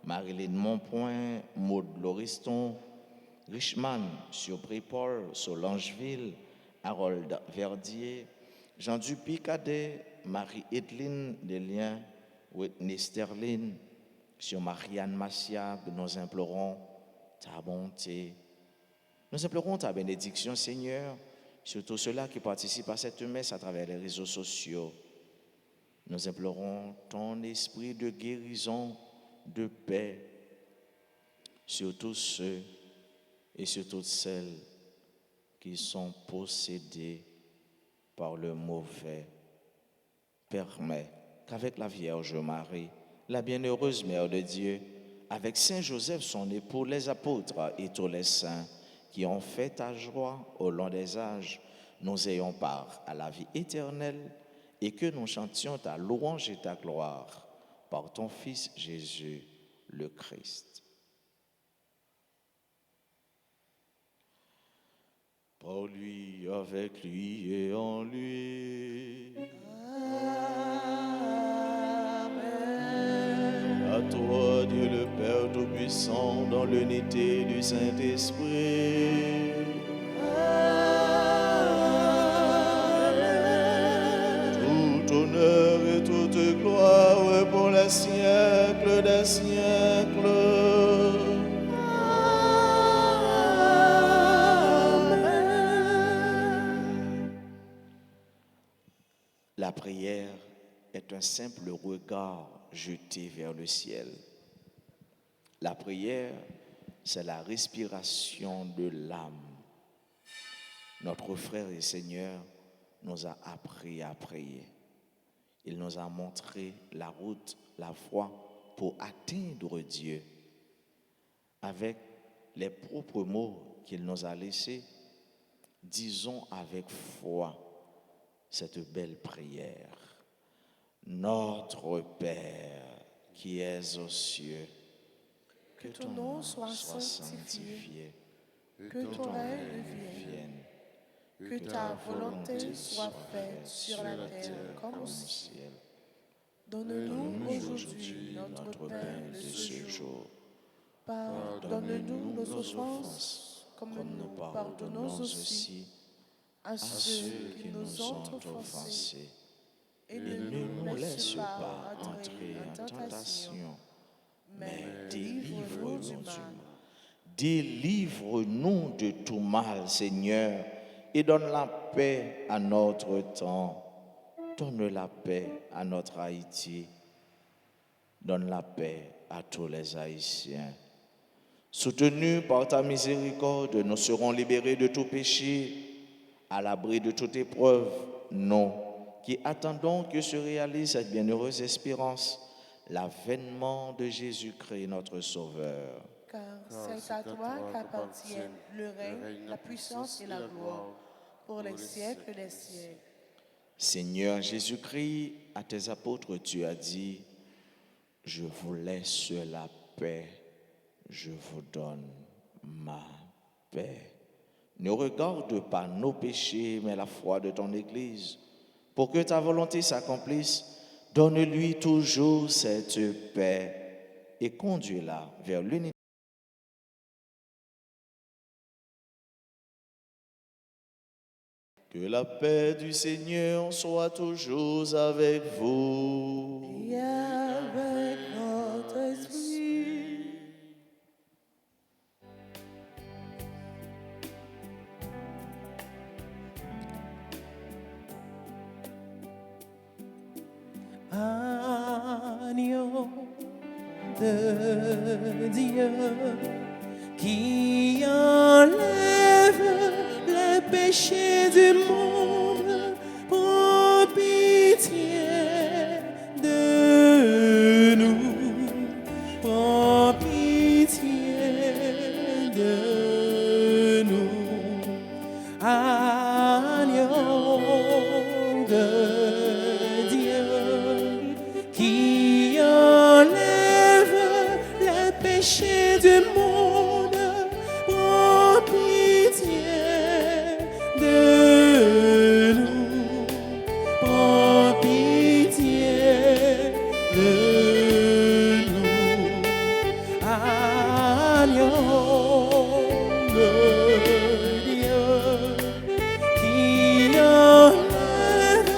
Marilyn Monpoint, Maud Lauriston, Richman, Surpris-Paul, Solangeville, Harold Verdier, Jean Dupuy-Cadet, Marie-Edline Desliens, Whitney Sterling, sur Marianne Massiag, nous implorons ta bonté. Nous implorons ta bénédiction, Seigneur, sur tous ceux-là qui participent à cette messe à travers les réseaux sociaux. Nous implorons ton esprit de guérison, de paix sur tous ceux et sur toutes celles qui sont possédés par le mauvais. Permets qu'avec la Vierge Marie, la bienheureuse Mère de Dieu, avec Saint Joseph, son époux, les apôtres et tous les saints qui ont fait ta joie au long des âges, nous ayons part à la vie éternelle et que nous chantions ta louange et ta gloire par ton Fils Jésus, le Christ. Par lui, avec lui et en lui. Amen. À toi, Dieu le Père Tout-Puissant, dans l'unité du Saint-Esprit. Tout honneur et toute gloire pour les siècles des siècles. La prière est un simple regard jeté vers le ciel. La prière, c'est la respiration de l'âme. Notre frère et Seigneur nous a appris à prier. Il nous a montré la route, la voie pour atteindre Dieu. Avec les propres mots qu'il nous a laissés, disons avec foi cette belle prière. Notre Père qui es aux cieux, Que ton nom soit sanctifié, que ton règne vienne, que ta volonté soit faite sur la terre comme au ciel. Donne-nous aujourd'hui notre pain de ce jour. Pardonne-nous nos offenses, comme nous pardonnons aussi à ceux qui nous ont offensés. Et ne nous laisse pas entrer en tentation, mais délivre-nous du mal. Délivre-nous de tout mal, Seigneur, et donne la paix à notre temps. Donne la paix à notre Haïti. Donne la paix à tous les Haïtiens. Soutenus par ta miséricorde, nous serons libérés de tout péché, à l'abri de toute épreuve, nous qui attendons que se réalise cette bienheureuse espérance, l'avènement de Jésus-Christ, notre Sauveur. Car c'est à toi qu'appartiennent le règne, la puissance et la gloire, pour les siècles des siècles. Seigneur Jésus-Christ, à tes apôtres, tu as dit, je vous laisse la paix, je vous donne ma paix. Ne regarde pas nos péchés, mais la foi de ton Église. Pour que ta volonté s'accomplisse, donne-lui toujours cette paix et conduis-la vers l'unité. Que la paix du Seigneur soit toujours avec vous. Et avec notre esprit. Agneau de Dieu qui enlève les péchés du monde, prends pitié de nous, prends pitié de nous. Agneau de Dieu qui enlève les péchés du monde, prends pitié de nous, prends pitié de nous. Agneau de Dieu qui enlève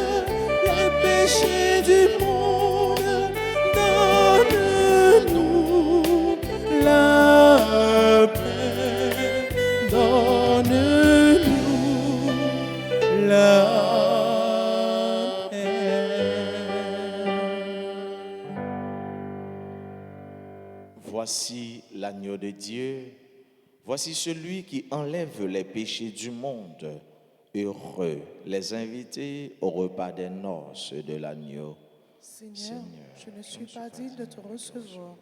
les péchés du monde, donne-nous la paix, donne-nous la paix. Voici l'agneau de Dieu, voici celui qui enlève les péchés du monde. Heureux les invités au repas des noces de l'agneau. Seigneur, je ne suis pas digne de te recevoir,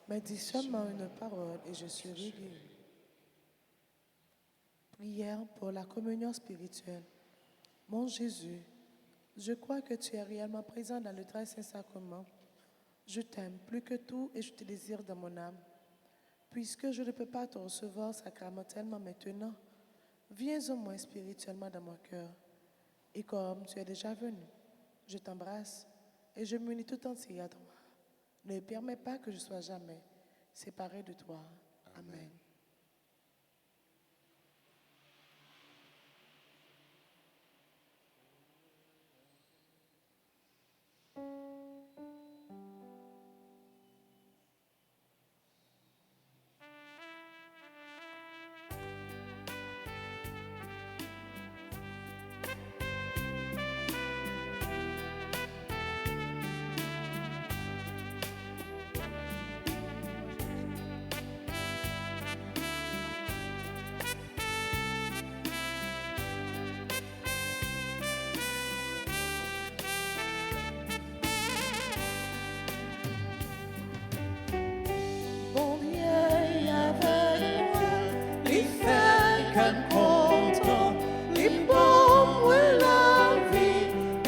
mais dis seulement une parole et je serai guéri. Prière pour la communion spirituelle. Mon Jésus, je crois que tu es réellement présent dans le très saint sacrement. Je t'aime plus que tout et je te désire dans mon âme. Puisque je ne peux pas te recevoir sacramentellement maintenant, viens au moins spirituellement dans mon cœur. Et comme tu es déjà venu, je t'embrasse et je m'unis tout entier à toi. Ne permets pas que je sois jamais séparé de toi. Amen.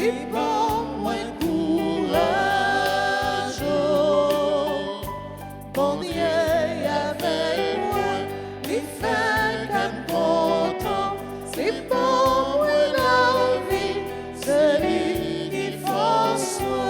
il bon moins courage. Bon Dieu avec moi, il fait comme content, c'est bon moi la vie, celui qui fait soin.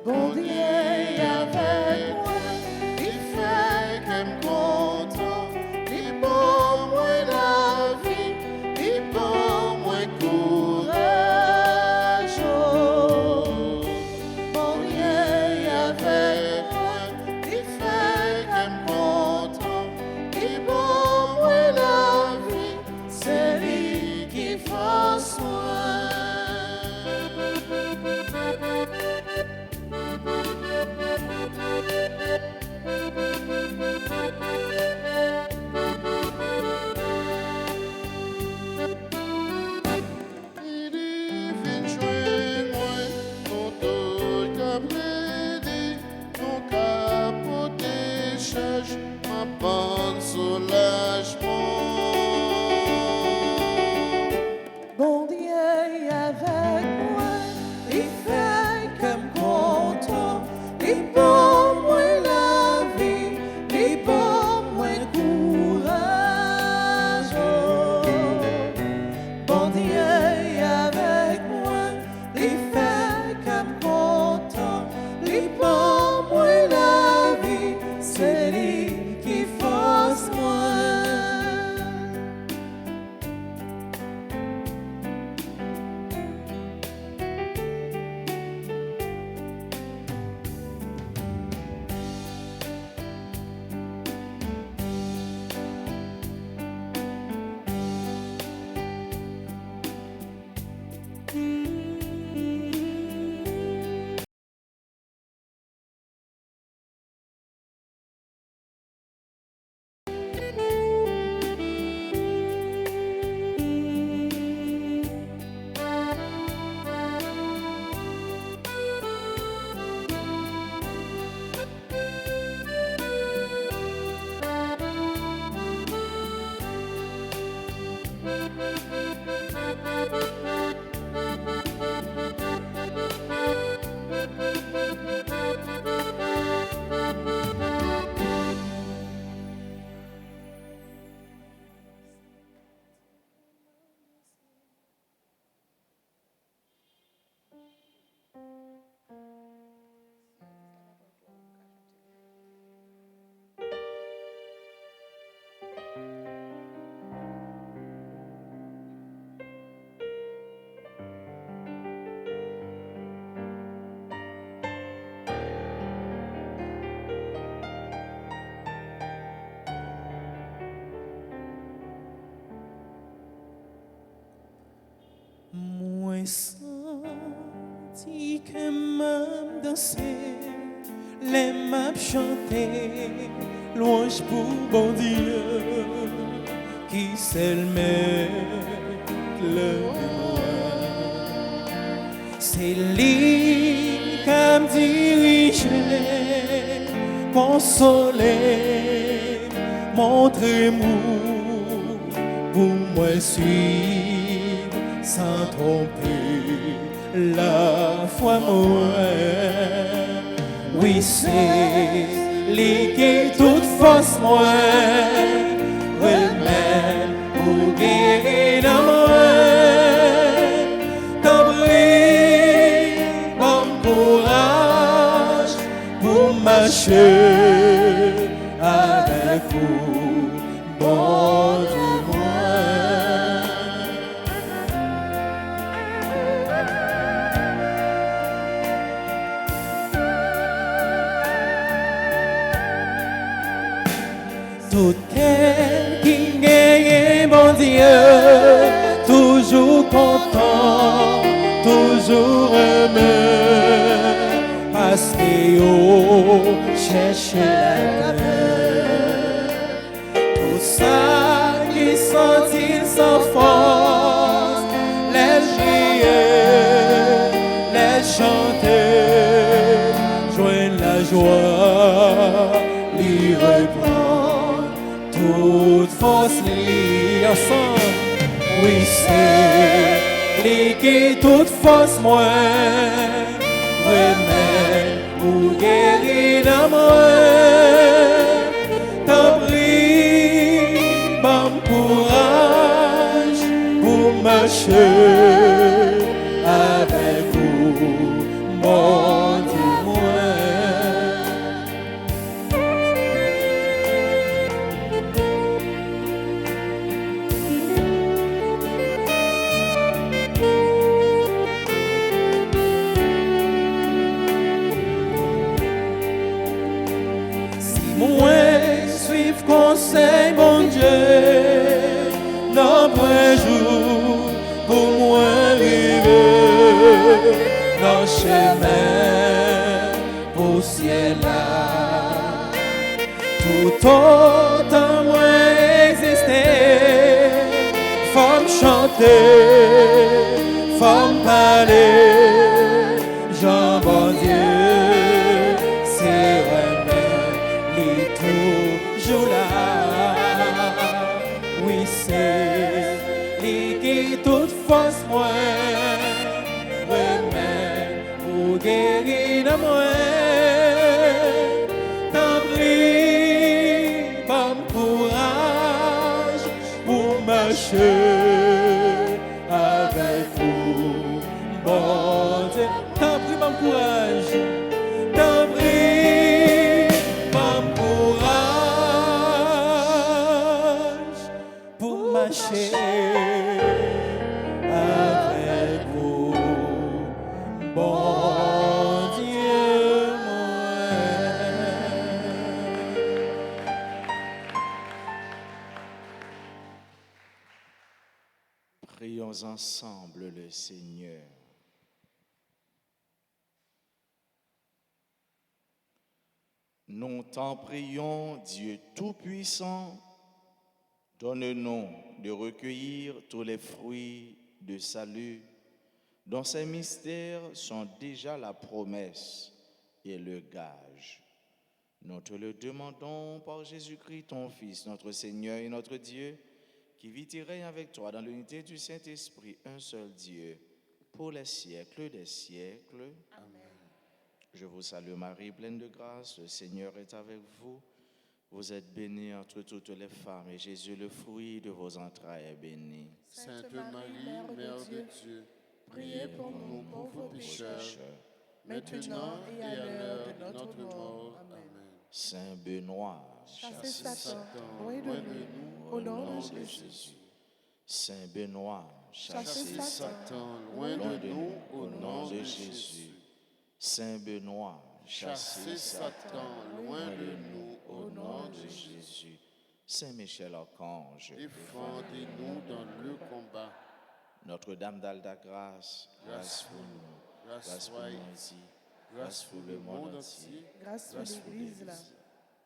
Bon Dieu avec moi, il fait comme content, il bon moi la vie, il bon moi courage. Bon Dieu avec moi, il fait comme content, il bon moi la vie, c'est lui qui fait soin. Bon Dieu avec moi, il fait comme content, il bon moi la vie, il bon moi courage. Bon Dieu avec moi, il fait comme content, il bon moi la vie, c'est lui qui force moi. Moi senti que m'aime danser, les maps chanter, louange pour bon Dieu, qui c'est le maître de moi. C'est lui qui me dirigeait, consoler, montrez-moi pour moi suivre sans tromper la foi moi. Oui, c'est lui qui toute force moi, remède pour guérir dans moi. T'en prie, bon courage pour marcher avec vous, bon Dieu. Tout quel qui gagne, bon Dieu, toujours content, toujours heureux, parce qu'il cherche la paix. Tout ça qui sentit chanter, joindre la joie, lui reprendre toute force, lui ensemble. Oui, c'est lui qui toute force moi, remède pour guérir dans moi. T'en prie, bon courage pour marcher avec vous, mon témoin. Conseil, bon Dieu, dans un jour pour moi vivre dans le chemin pour ciel là. Tout autant moi exister, faut me chanter, faut me parler, Jean bon Dieu, c'est vrai, les toujours là. Oui, c'est lui qui toute force moi, remède pour guérir de moi. T'en prie, bon courage pour marcher avec vous, bon Dieu. T'en prie, bon courage. T'en prie, bon courage pour marcher avec vous, bon Dieu moi. Prions ensemble le Seigneur. Nous t'en prions, Dieu Tout-Puissant, donne-nous de recueillir tous les fruits de salut, dont ces mystères sont déjà la promesse et le gage. Nous te le demandons par Jésus-Christ, ton Fils, notre Seigneur et notre Dieu, qui vit et règne avec toi dans l'unité du Saint-Esprit, un seul Dieu, pour les siècles des siècles. Amen. Je vous salue Marie, pleine de grâce, le Seigneur est avec vous. Vous êtes bénie entre toutes les femmes, et Jésus, le fruit de vos entrailles, est béni. Sainte Marie, Mère de Dieu, priez pour nous pauvres pécheurs, maintenant et à l'heure de notre mort. Amen. Saint Benoît, chassez chassez Satan, loin de nous, au nom de Jésus. Saint Benoît, chassez Chassez Satan, loin de nous, au nom de Jésus. Saint Benoît, Chassez Satan, loin de nous, au nom de Jésus. Saint Michel Archange, Défendez-nous dans le combat. Notre-Dame d'Alda-Grâce, grâce pour nous, grâce pour nous ici, grâce pour le monde entier, Grâce pour l'Église là.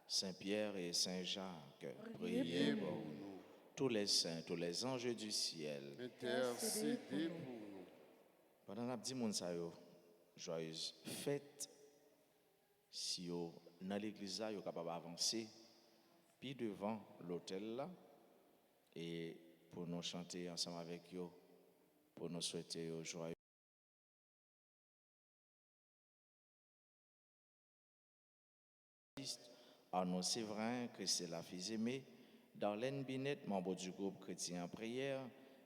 Saint Pierre et Saint Jacques, Priez priez pour pour nous. Tous les saints, tous les anges du ciel, Intercédez pour nous. pendant la petite monde ça yo, joyeuse fête. Si yo dans l'église là, yo capable avancer puis devant l'autel là et pour nous chanter ensemble avec yo, pour nous souhaiter yo joyeux. Arnaud Séverin, Christella Fils-Aimé, Darlène Binet, membre du groupe Chrétien en prière,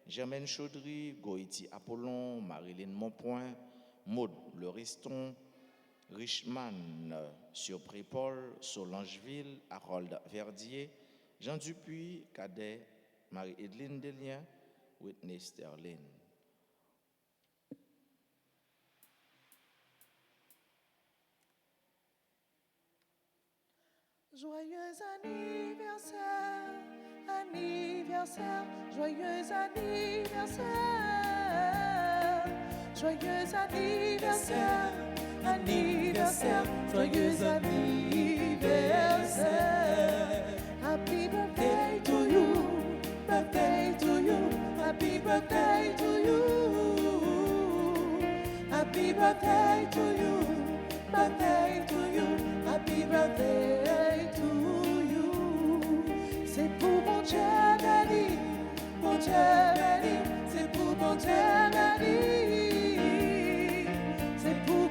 Germaine Chaudry, Goïti Apollon, Marilyn Monpoint, Maud Lauriston, Richman Surpris Paul, Solangeville, Harold Verdier, Jean Dupuis, Cadet, Marie-Edline Delien, Whitney Sterling. Joyeux anniversaire, anniversaire, joyeux anniversaire, joyeux anniversaire, anniversaire, joyeux anniversaire. Happy birthday to you, happy birthday to you, Happy birthday to you, birthday to you, happy birthday to you. C'est pour mon Dieu béni, c'est pour mon Dieu béni, c'est pour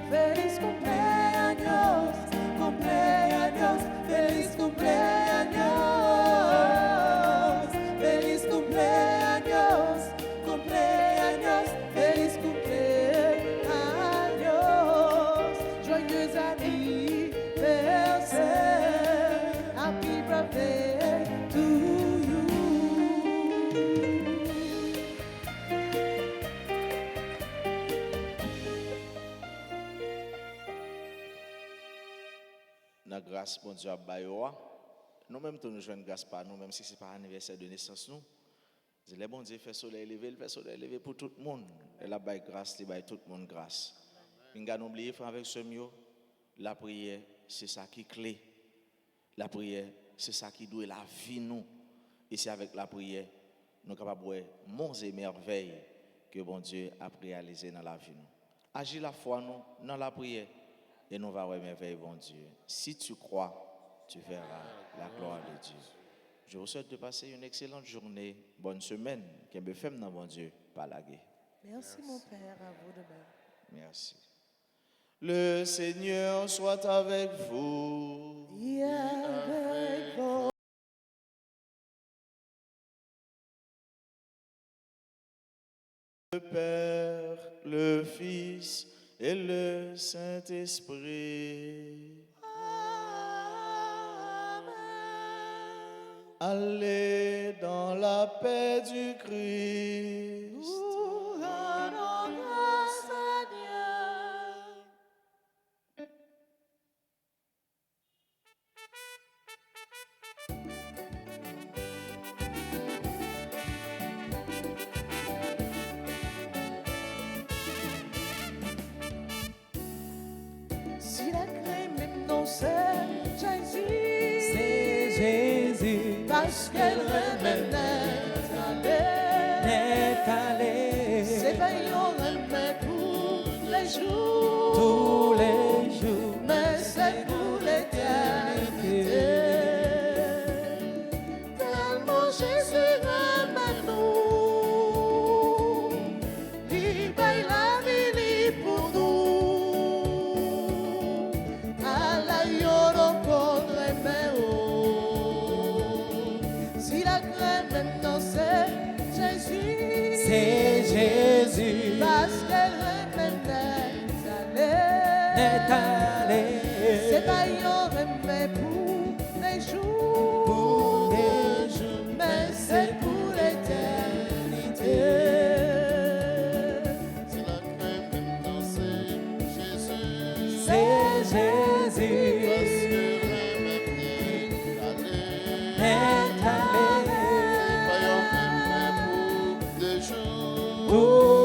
Feliz cumpleaños, cumpleaños, feliz cumpleaños, feliz cumpleaños, cumpleaños, feliz cumpleaños, joyeux anniversaire, happy birthday to you. La grâce, bon Dieu, à Bayoa. Nous-mêmes, nous jouons grâce par nous, même si ce n'est pas anniversaire de naissance, nous. Les bon Dieu fait soleil levé, il fait soleil levé pour tout le monde. Et la baille grâce, il baille tout le monde grâce. Nous n'avons oublié avec ce mieux, la prière, c'est ça qui est clé. La prière, c'est ça qui doit la vie nous. Et c'est avec la prière, nous sommes capables de voir monts et merveilles que bon Dieu a réalisé dans la vie nous. Agis la foi nous dans la prière et nous allons voir merveille bon Dieu. Si tu crois, tu verras la gloire de Dieu. Je vous souhaite de passer une excellente journée, bonne semaine, qu'un me fait dans bon Dieu, pas la guerre. Merci mon Père, à vous de même. Merci. Le Seigneur soit avec vous. Et avec vous. Le Père, le Fils et le Saint-Esprit. Amen. Allez dans la paix du Christ. Nous rendons grâce à Dieu. Si la crème est non, c'est Jésus. C'est Jésus Parce qu'elle remet net n'est allé c'est veillons remet pour les jours. tous les jours. Mais c'est pour l'éternité. Tellement Jésus remet nous. Il paye la vie pour nous. À la yoro contre si la crème maintenant c'est Jésus. C'est Jésus Parce qu'elle remet n'est allé c'est vaillant remet pour les jours. pour les jours. Mais c'est pour l'éternité. C'est la crème maintenant, c'est Jésus. C'est Jésus Parce que n'est allé voyons même pour des jours. pour